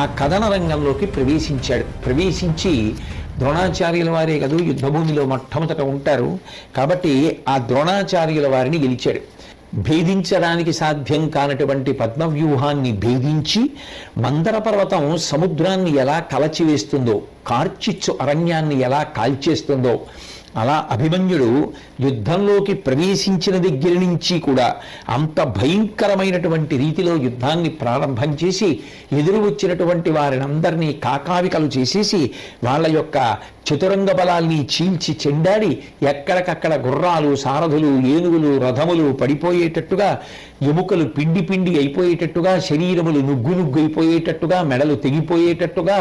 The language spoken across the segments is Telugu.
ఆ కథన రంగంలోకి ప్రవేశించి ద్రోణాచార్యుల వారే కదా యుద్ధభూమిలో మొట్టమొదట ఉంటారు కాబట్టి ఆ ద్రోణాచార్యుల వారిని గెలిచాడు. భేదించడానికి సాధ్యం కానటువంటి పద్మవ్యూహాన్ని భేదించి మందర పర్వతం సముద్రాన్ని ఎలా కలచివేస్తుందో, కార్చిచ్చు అరణ్యాన్ని ఎలా కాల్చేస్తుందో అలా అభిమన్యుడు యుద్ధంలోకి ప్రవేశించిన దగ్గర నుంచి కూడా అంత భయంకరమైనటువంటి రీతిలో యుద్ధాన్ని ప్రారంభం చేసి ఎదురు వచ్చినటువంటి వారినందరినీ కాకావికలు చేసేసి వాళ్ళ యొక్క చతురంగ బలాల్ని చీల్చి చెండాడి ఎక్కడికక్కడ గుర్రాలు, సారథులు, ఏనుగులు, రథములు పడిపోయేటట్టుగా, ఎముకలు పిండి పిండి అయిపోయేటట్టుగా, శరీరములు నుగ్గు నుగ్గు అయిపోయేటట్టుగా, మెడలు తెగిపోయేటట్టుగా,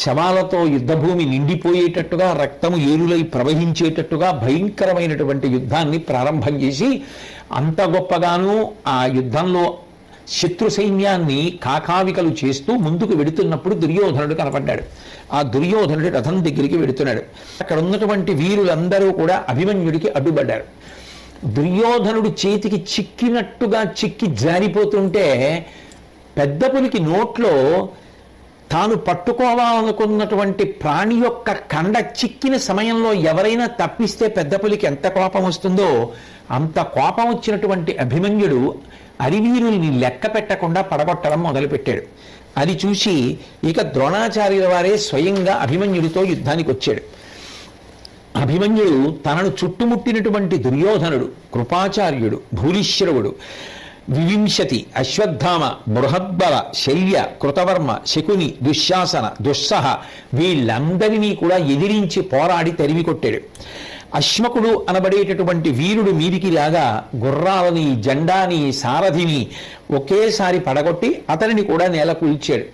శవాలతో యుద్ధభూమి నిండిపోయేటట్టుగా, రక్తము ఏరులై ప్రవహించేటట్టుగా భయంకరమైనటువంటి యుద్ధాన్ని ప్రారంభం చేసి అంత గొప్పగాను ఆ యుద్ధంలో శత్రు సైన్యాన్ని కాకావికలు చేస్తూ ముందుకు వెడుతున్నప్పుడు దుర్యోధనుడు కనపడ్డాడు. ఆ దుర్యోధనుడి రథం దగ్గరికి వెడుతున్నాడు. అక్కడ ఉన్నటువంటి వీరులందరూ కూడా అభిమన్యుడికి అడ్డుపడ్డారు. దుర్యోధనుడు చేతికి చిక్కినట్టుగా చిక్కి జారిపోతుంటే పెద్ద పులికి నోట్లో తాను పట్టుకోవాలనుకున్నటువంటి ప్రాణి యొక్క కండ చిక్కిన సమయంలో ఎవరైనా తప్పిస్తే పెద్ద పులికి ఎంత కోపం వస్తుందో అంత కోపం వచ్చినటువంటి అభిమన్యుడు అరివీరుల్ని లెక్క పెట్టకుండా పడగొట్టడం మొదలుపెట్టాడు. అది చూసి ఇక ద్రోణాచార్యుల వారే స్వయంగా అభిమన్యుడితో యుద్ధానికి వచ్చాడు. అభిమన్యుడు తనను చుట్టుముట్టినటువంటి దుర్యోధనుడు, కృపాచార్యుడు, భూరిశ్రవుడు, వివింశతి, అశ్వత్థామ, బృహద్బల, శల్య, కృతవర్మ, శకుని, దుశ్శాసన, దుస్సహ వీళ్ళందరినీ కూడా ఎదిరించి పోరాడి తరిమి కొట్టాడు. అశ్మకుడు అనబడేటటువంటి వీరుడు మీదికి లాగా గుర్రాలని, జెండాని, సారథిని ఒకేసారి పడగొట్టి అతనిని కూడా నేల కూల్చాడు.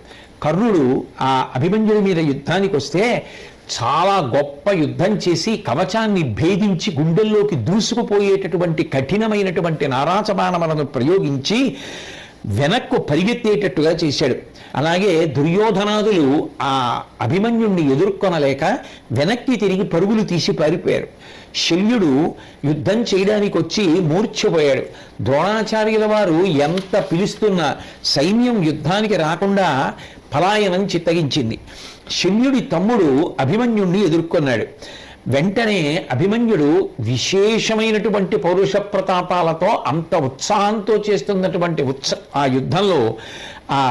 కర్ణుడు ఆ అభిమన్యుడి మీద యుద్ధానికి వస్తే చాలా గొప్ప యుద్ధం చేసి కవచాన్ని భేదించి గుండెల్లోకి దూసుకుపోయేటటువంటి కఠినమైనటువంటి నారాచబాణములను ప్రయోగించి వెనక్కు పరిగెత్తేటట్టుగా చేశాడు. అలాగే దుర్యోధనాదులు ఆ అభిమన్యుణ్ణి ఎదుర్కొనలేక వెనక్కి తిరిగి పరుగులు తీసి పారిపోయారు. శల్యుడు యుద్ధం చేయడానికి వచ్చి మూర్ఛపోయాడు. ద్రోణాచార్యుల వారు ఎంత పిలుస్తున్నా సైన్యం యుద్ధానికి రాకుండా పలాయనం చిత్తగించింది. శల్యుడి తమ్ముడు అభిమన్యుణ్ణి ఎదుర్కొన్నాడు. వెంటనే అభిమన్యుడు విశేషమైనటువంటి పౌరుష ప్రతాపాలతో అంత ఉత్సాహంతో చేస్తున్నటువంటి ఆ యుద్ధంలో ఆ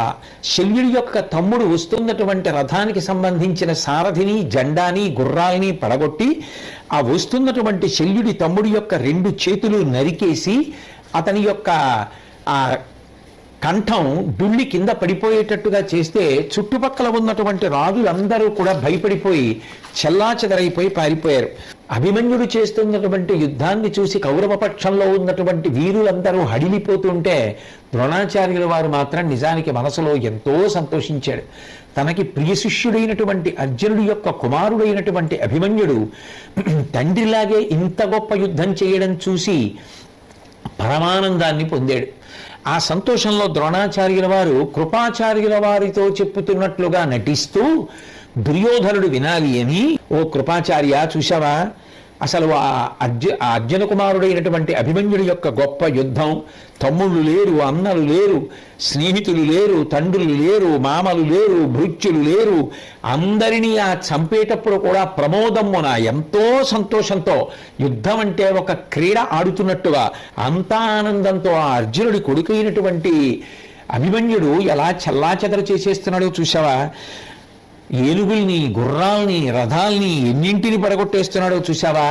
శల్యుడి యొక్క తమ్ముడు వస్తున్నటువంటి రథానికి సంబంధించిన సారథిని, జెండాని, గుర్రాల్ని పడగొట్టి ఆ వస్తున్నటువంటి శల్యుడి తమ్ముడి యొక్క 2 చేతులు నరికేసి అతని యొక్క ఆ కంఠం డుళ్ళి కింద పడిపోయేటట్టుగా చేస్తే చుట్టుపక్కల ఉన్నటువంటి రాజులందరూ కూడా భయపడిపోయి చెల్లాచెదరైపోయి పారిపోయారు. అభిమన్యుడు చేస్తున్నటువంటి యుద్ధాన్ని చూసి కౌరవ పక్షంలో ఉన్నటువంటి వీరులందరూ హడిలిపోతుంటే ద్రోణాచార్యుల వారు మాత్రం నిజానికి మనసులో ఎంతో సంతోషించాడు. తనకి ప్రియ శిష్యుడైనటువంటి అర్జునుడి యొక్క కుమారుడైనటువంటి అభిమన్యుడు తండ్రిలాగే ఇంత గొప్ప యుద్ధం చేయడం చూసి పరమానందాన్ని పొందాడు. ఆ సంతోషంలో ద్రోణాచార్యుల వారు కృపాచార్యుల వారితో చెప్పుతున్నట్లుగా నటిస్తూ దుర్యోధనుడు వినాలి అని, ఓ కృపాచార్య చూశావా, అసలు ఆ అర్జున కుమారుడైనటువంటి అభిమన్యుడి యొక్క గొప్ప యుద్ధం, తమ్ముళ్ళు లేరు, అన్నలు లేరు, స్నేహితులు లేరు, తండ్రులు లేరు, మామలు లేరు, భృత్యులు లేరు, అందరినీ ఆ చంపేటప్పుడు కూడా ప్రమోదమ్మున ఎంతో సంతోషంతో యుద్ధం అంటే ఒక క్రీడ ఆడుతున్నట్టుగా అంతా ఆనందంతో ఆ అర్జునుడి కొడుకైనటువంటి అభిమన్యుడు ఎలా చల్లాచెదరు చేసేస్తున్నాడో చూసావా. ఏనుగుల్ని, గుర్రాల్ని, రథాల్ని ఎన్నింటిని పడగొట్టేస్తున్నాడో చూసావా.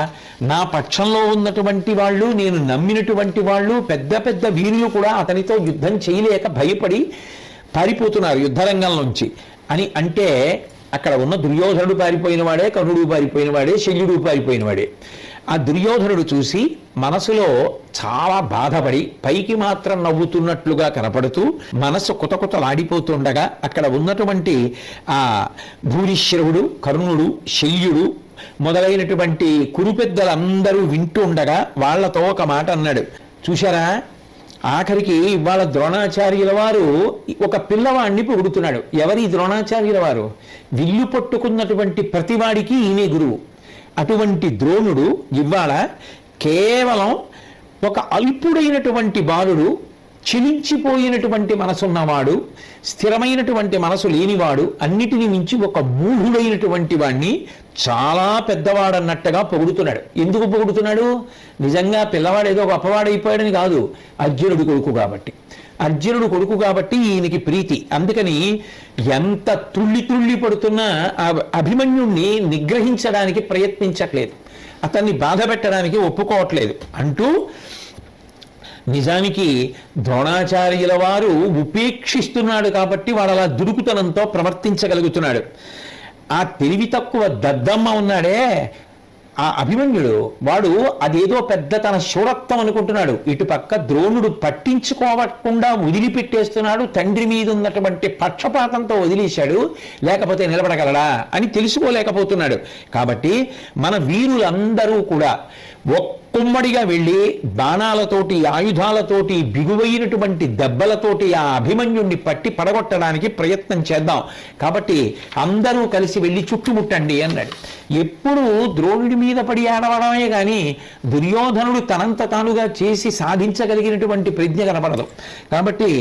నా పక్షంలో ఉన్నటువంటి వాళ్ళు, నేను నమ్మినటువంటి వాళ్ళు, పెద్ద పెద్ద వీరులు కూడా అతనితో యుద్ధం చేయలేక భయపడి పారిపోతున్నారు యుద్ధరంగంలోంచి అని అంటే అక్కడ ఉన్న దుర్యోధనుడు పారిపోయిన వాడే, కర్ణుడు పారిపోయిన వాడే, శల్యుడు పారిపోయిన వాడే. ఆ దుర్యోధనుడు చూసి మనసులో చాలా బాధపడి పైకి మాత్రం నవ్వుతున్నట్లుగా కనపడుతూ మనసు కుతకుతలాడిపోతుండగా అక్కడ ఉన్నటువంటి ఆ భూరిశ్రవుడు, కర్ణుడు, శల్యుడు మొదలైనటువంటి కురు పెద్దలందరూ వింటూ ఉండగా వాళ్లతో ఒక మాట అన్నాడు. చూశారా, ఆఖరికి ఇవాళ ద్రోణాచార్యుల వారు ఒక పిల్లవాడిని పొగుడుతున్నాడు. ఎవరి ద్రోణాచార్యుల వారు? విల్లు పట్టుకున్నటువంటి ప్రతివాడికి ఈయనే గురువు. అటువంటి ద్రోణుడు ఇవాళ కేవలం ఒక అల్పుడైనటువంటి బాలుడు చెలించిపోయినటువంటి మనసున్నవాడు, స్థిరమైనటువంటి మనసు లేనివాడు, అన్నిటిని మించి ఒక మూఢుడైనటువంటి వాణ్ణి చాలా పెద్దవాడన్నట్టుగా పొగుడుతున్నాడు. ఎందుకు పొగుడుతున్నాడు? నిజంగా పిల్లవాడు ఏదో గొప్పవాడైపోయాడని కాదు, అర్జునుడి కొడుకు కాబట్టి. అర్జునుడు కొడుకు కాబట్టి ఈయనకి ప్రీతి. అందుకని ఎంత తుళ్ళి పడుతున్నా ఆ అభిమన్యుణ్ణి నిగ్రహించడానికి ప్రయత్నించట్లేదు, అతన్ని బాధ పెట్టడానికి ఒప్పుకోవట్లేదు అంటూ నిజానికి ద్రోణాచార్యుల వారు ఉపేక్షిస్తున్నాడు కాబట్టి వాడు అలా దురుకుతనంతో ప్రవర్తించగలుగుతున్నాడు. ఆ తెలివి తక్కువ దద్దమ్మ ఉన్నాడే ఆ అభిమన్యుడు, వాడు అదేదో పెద్ద తన శూరత్వం అనుకుంటున్నాడు. ఇటుపక్క ద్రోణుడు పట్టించుకోవకుండా వదిలిపెట్టేస్తున్నాడు, తండ్రి మీద ఉన్నటువంటి పక్షపాతంతో వదిలేశాడు, లేకపోతే నిలబడగలడా అని తెలుసుకోలేకపోతున్నాడు. కాబట్టి మన వీరులందరూ కూడా ఒక్కొమ్మడిగా వెళ్ళి బాణాలతోటి, ఆయుధాలతోటి, బిగువైనటువంటి దెబ్బలతోటి ఆ అభిమన్యుణ్ణి పట్టి పడగొట్టడానికి ప్రయత్నం చేద్దాం. కాబట్టి అందరూ కలిసి వెళ్ళి చుట్టుముట్టండి అన్నాడు. ఎప్పుడు ద్రోణుడి మీద పడి ఆడవడమే కానీ దుర్యోధనుడు తనంత తానుగా చేసి సాధించగలిగినటువంటి ప్రజ్ఞ కనపడదు. కాబట్టి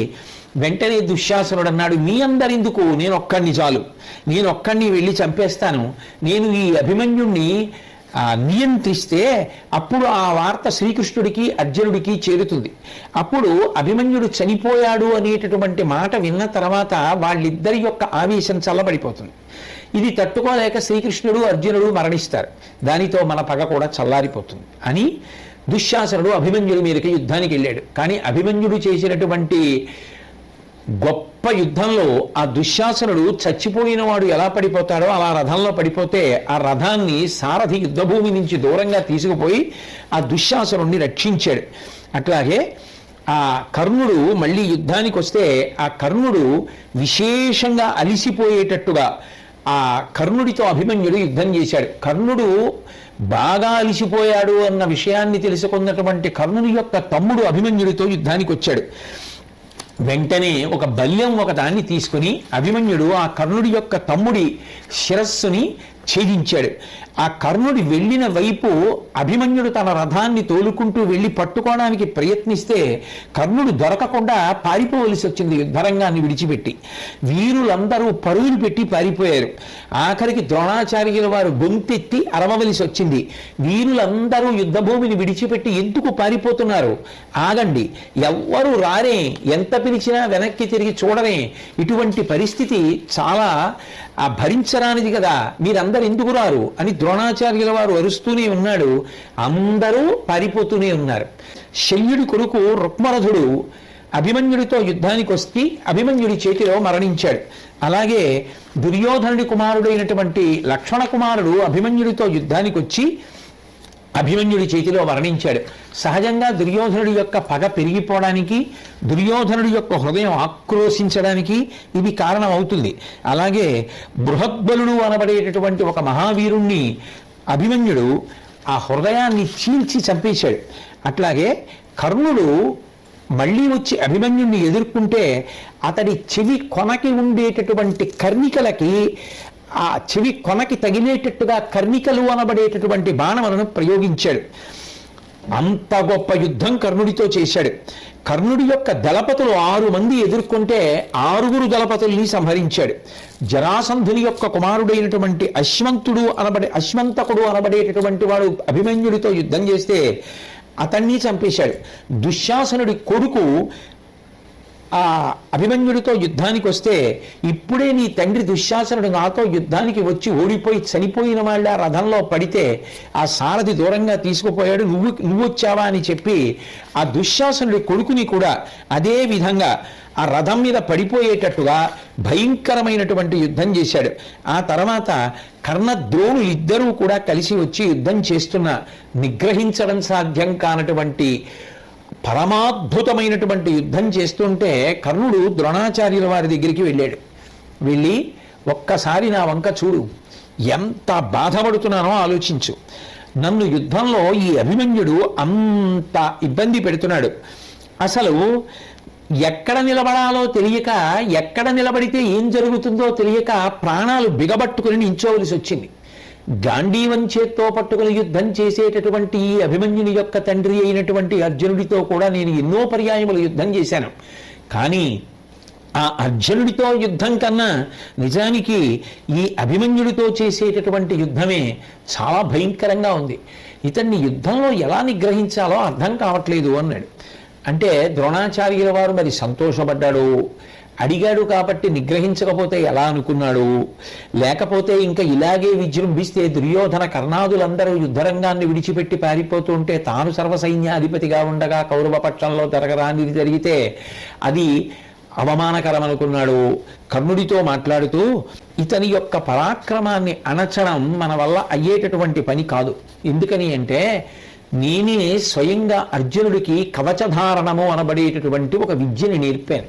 వెంటనే దుశ్శాసనుడు అన్నాడు, మీ అందరెందుకు, నేను ఒక్కడిని చాలు, నేను ఒక్కడిని వెళ్ళి చంపేస్తాను. నేను ఈ అభిమన్యుణ్ణి నియంత్రిస్తే అప్పుడు ఆ వార్త శ్రీకృష్ణుడికి అర్జునుడికి చేరుతుంది. అప్పుడు అభిమన్యుడు చనిపోయాడు అనేటటువంటి మాట విన్న తర్వాత వాళ్ళిద్దరి యొక్క ఆవేశం చల్లబడిపోతుంది. ఇది తట్టుకోలేక శ్రీకృష్ణుడు అర్జునుడు మరణిస్తారు, దానితో మన పగ కూడా చల్లారిపోతుంది అని దుశ్శాసనుడు అభిమన్యుడి మీదకి యుద్ధానికి వెళ్ళాడు. కానీ అభిమన్యుడు చేసినటువంటి గొప్ప యుద్ధంలో ఆ దుశ్శాసనుడు చచ్చిపోయిన వాడు ఎలా పడిపోతాడో అలా రథంలో పడిపోతే ఆ రథాన్ని సారథి యుద్ధభూమి నుంచి దూరంగా తీసుకుపోయి ఆ దుశ్శాసనుడిని రక్షించాడు. అట్లాగే ఆ కర్ణుడు మళ్ళీ యుద్ధానికి వస్తే ఆ కర్ణుడు విశేషంగా అలిసిపోయేటట్టుగా ఆ కర్ణుడితో అభిమన్యుడు యుద్ధం చేశాడు. కర్ణుడు బాగా అలిసిపోయాడు అన్న విషయాన్ని తెలుసుకున్నటువంటి కర్ణుని యొక్క తమ్ముడు అభిమన్యుడితో యుద్ధానికి వచ్చాడు. వెంటనే ఒక బల్యం ఒక దాన్ని తీసుకుని అభిమన్యుడు ఆ కర్ణుడి యొక్క తమ్ముడి శిరస్సుని ఛేదించాడు. ఆ కర్ణుడి వెళ్ళిన వైపు అభిమన్యుడు తన రథాన్ని తోలుకుంటూ వెళ్ళి పట్టుకోవడానికి ప్రయత్నిస్తే కర్ణుడు దొరకకుండా పారిపోవలసి వచ్చింది యుద్ధరంగాన్ని విడిచిపెట్టి. వీరులందరూ పరుగులు పెట్టి పారిపోయారు. ఆఖరికి ద్రోణాచార్యుల వారు గొంతెత్తి అరవవలసి వచ్చింది. వీరులందరూ యుద్ధభూమిని విడిచిపెట్టి ఎందుకు పారిపోతున్నారు, ఆగండి, ఎవ్వరూ రారే, ఎంత పిలిచినా వెనక్కి తిరిగి చూడరే, ఇటువంటి పరిస్థితి చాలా భరించరానిది కదా, మీరందరూ ఎందుకు రారు అని ద్రోణాచార్యుల వారు అరుస్తూనే ఉన్నాడు. అందరూ పారిపోతూనే ఉన్నారు. శల్యుడి కొడుకు రుక్మరథుడు అభిమన్యుడితో యుద్ధానికి వస్తే అభిమన్యుడి చేతిలో మరణించాడు. అలాగే దుర్యోధనుడి కుమారుడైనటువంటి లక్ష్మణ కుమారుడు అభిమన్యుడితో యుద్ధానికి వచ్చి అభిమన్యుడి చేతిలో మరణించాడు. సహజంగా దుర్యోధనుడి యొక్క పగ పెరిగిపోవడానికి, దుర్యోధనుడి యొక్క హృదయం ఆక్రోశించడానికి ఇది కారణం అవుతుంది. అలాగే బృహద్బలుడు అనబడేటటువంటి ఒక మహావీరుణ్ణి అభిమన్యుడు ఆ హృదయాన్ని చీల్చి చంపేశాడు. అట్లాగే కర్ణుడు మళ్ళీ వచ్చి అభిమన్యుణ్ణి ఎదుర్కొంటే అతడి చెవి కొనకి ఉండేటటువంటి కర్ణికలకి ఆ చెవి కొనకి తగిలేటట్టుగా కర్ణికలు అనబడేటటువంటి బాణములను ప్రయోగించాడు. అంత గొప్ప యుద్ధం కర్ణుడితో చేశాడు. కర్ణుడి యొక్క దళపతులు 6 మంది ఎదుర్కొంటే 6 దళపతుల్ని సంహరించాడు. జరాసంధుని యొక్క కుమారుడైనటువంటి అశ్వంతకుడు అనబడేటటువంటి వాడు అభిమన్యుడితో యుద్ధం చేస్తే అతన్ని చంపేశాడు. దుశ్శాసనుడి కొడుకు ఆ అభిమన్యుడితో యుద్ధానికి వస్తే ఇప్పుడే నీ తండ్రి దుశ్శాసనుడు నాతో యుద్ధానికి వచ్చి ఓడిపోయి చనిపోయిన వాళ్ళ రథంలో పడితే ఆ సారథి దూరంగా తీసుకుపోయాడు, నువ్వు వచ్చావా అని చెప్పి ఆ దుశ్శాసనుడి కొడుకుని కూడా అదే విధంగా ఆ రథం మీద పడిపోయేటట్టుగా భయంకరమైనటువంటి యుద్ధం చేశాడు. ఆ తర్వాత కర్ణద్రోణులు ఇద్దరూ కూడా కలిసి వచ్చి యుద్ధం చేస్తున్న నిగ్రహించడం సాధ్యం కానటువంటి పరమాద్భుతమైనటువంటి యుద్ధం చేస్తుంటే కర్ణుడు ద్రోణాచార్యుల వారి దగ్గరికి వెళ్ళాడు. వెళ్ళి ఒక్కసారి నా వంక చూడు, ఎంత బాధపడుతున్నానో ఆలోచించు, నన్ను యుద్ధంలో ఈ అభిమన్యుడు అంత ఇబ్బంది పెడుతున్నాడు, అసలు ఎక్కడ నిలబడాలో తెలియక, ఎక్కడ నిలబడితే ఏం జరుగుతుందో తెలియక ప్రాణాలు బిగబట్టుకుని నించోవలసి వచ్చింది. గాంధీవం చేత్తో పట్టుకుని యుద్ధం చేసేటటువంటి ఈ అభిమన్యుని యొక్క తండ్రి అయినటువంటి అర్జునుడితో కూడా నేను ఎన్నో పర్యాయములు యుద్ధం చేశాను. కానీ ఆ అర్జునుడితో యుద్ధం కన్నా నిజానికి ఈ అభిమన్యుడితో చేసేటటువంటి యుద్ధమే చాలా భయంకరంగా ఉంది. ఇతన్ని యుద్ధంలో ఎలా నిగ్రహించాలో అర్థం కావట్లేదు అన్నాడు. అంటే ద్రోణాచార్యుల వారు మరి సంతోషపడ్డాడు, అడిగాడు కాబట్టి నిగ్రహించకపోతే ఎలా అనుకున్నాడు, లేకపోతే ఇంకా ఇలాగే విజృంభిస్తే దుర్యోధన కర్ణాదులందరూ యుద్ధరంగాన్ని విడిచిపెట్టి పారిపోతూ ఉంటే తాను సర్వసైన్యాధిపతిగా ఉండగా కౌరవ పక్షంలో జరగరానిది జరిగితే అది అవమానకరం అనుకున్నాడు. కర్ణుడితో మాట్లాడుతూ ఇతని యొక్క పరాక్రమాన్ని అణచడం మన వల్ల అయ్యేటటువంటి పని కాదు. ఎందుకని అంటే నేనే స్వయంగా అర్జునుడికి కవచధారణము అనబడేటటువంటి ఒక విద్యని నేర్పాను.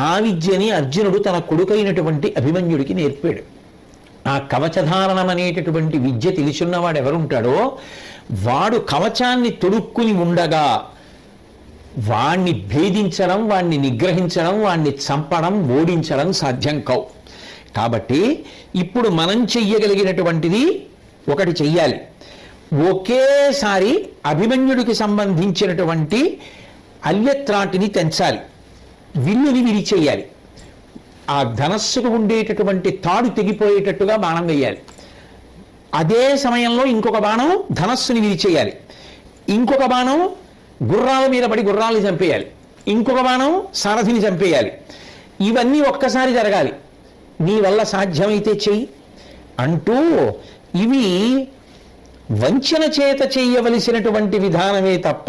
ఆ విద్యని అర్జునుడు తన కొడుకైనటువంటి అభిమన్యుడికి నేర్పాడు. ఆ కవచధారణం అనేటటువంటి విద్య తెలిసిన్నవాడు ఎవరుంటాడో వాడు కవచాన్ని తొడుక్కుని ఉండగా వాణ్ణి భేదించడం, వాణ్ణి నిగ్రహించడం, వాణ్ణి చంపడం, ఓడించడం సాధ్యం కావు. కాబట్టి ఇప్పుడు మనం చెయ్యగలిగినటువంటిది ఒకటి చెయ్యాలి. ఒకేసారి అభిమన్యుడికి సంబంధించినటువంటి అల్యత్రాటిని తెంచాలి, విల్లుని విరిచేయాలి. ఆ ధనస్సుకు ఉండేటటువంటి తాడు తెగిపోయేటట్టుగా బాణం వేయాలి. అదే సమయంలో ఇంకొక బాణం ధనస్సుని విరిచేయాలి, ఇంకొక బాణం గుర్రాల మీద పడి గుర్రాలని చంపేయాలి, ఇంకొక బాణం సారథిని చంపేయాలి. ఇవన్నీ ఒక్కసారి జరగాలి, నీ వల్ల సాధ్యమైతే చెయ్యి అంటూ ఇవి వంచన చేత చేయవలసినటువంటి విధానమే తప్ప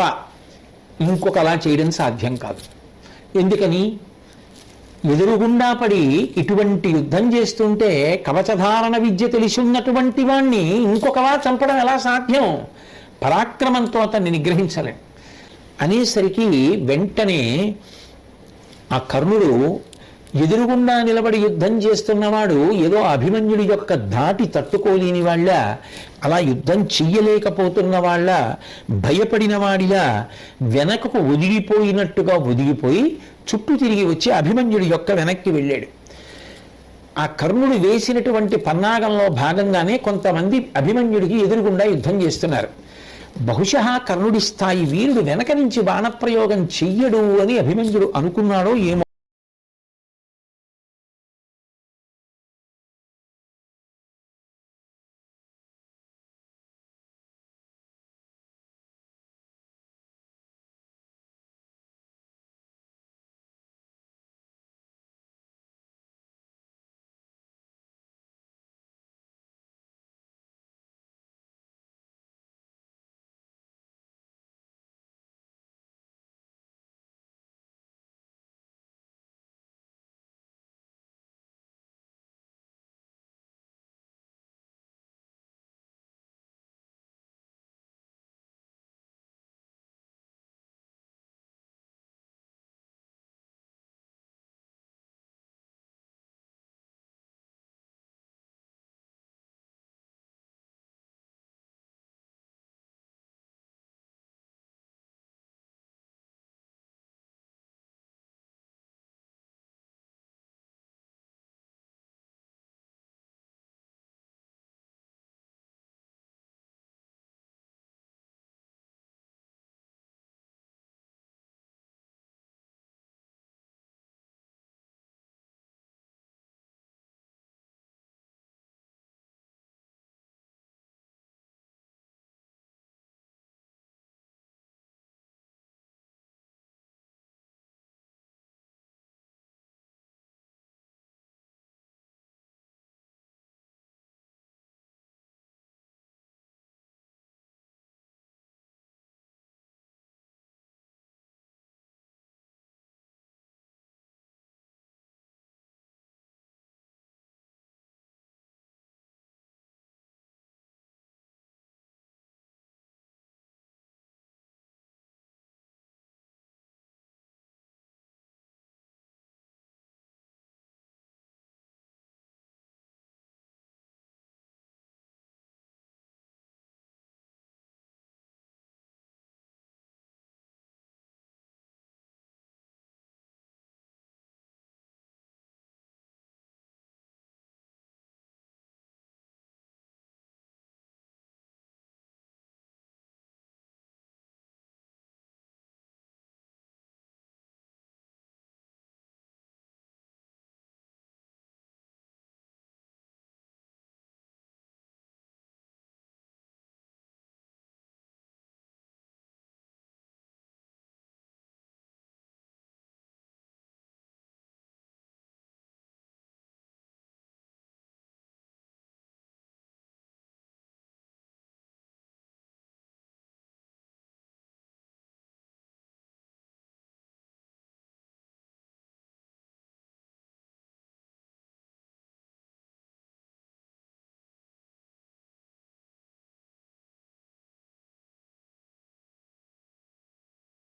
ఇంకొకలా చేయడం సాధ్యం కాదు. ఎందుకని ఎదురుగుండా పడి ఇటువంటి యుద్ధం చేస్తుంటే కవచధారణ విద్య తెలిసి ఉన్నటువంటి వాణ్ణి ఇంకొకలా చంపడం ఎలా సాధ్యం? పరాక్రమంతో అతన్ని నిగ్రహించలేం అనేసరికి వెంటనే ఆ కర్ణుడు ఎదురుగుండా నిలబడి యుద్ధం చేస్తున్నవాడు ఏదో అభిమన్యుడి యొక్క ధాటి తట్టుకోలేని వాళ్ళ, అలా యుద్ధం చెయ్యలేకపోతున్న వాళ్ళ, భయపడిన వాడిలా వెనకకు ఒదిగిపోయినట్టుగా ఒదిగిపోయి చుట్టూ తిరిగి వచ్చి అభిమన్యుడి యొక్క వెనక్కి వెళ్ళాడు. ఆ కర్ణుడు వేసినటువంటి పన్నాగంలో భాగంగానే కొంతమంది అభిమన్యుడికి ఎదురుగుండా యుద్ధం చేస్తున్నారు. బహుశా కర్ణుడి స్థాయి వీరుడు వెనక నుంచి బాణప్రయోగం చెయ్యడు అని అభిమన్యుడు అనుకున్నాడో ఏమో.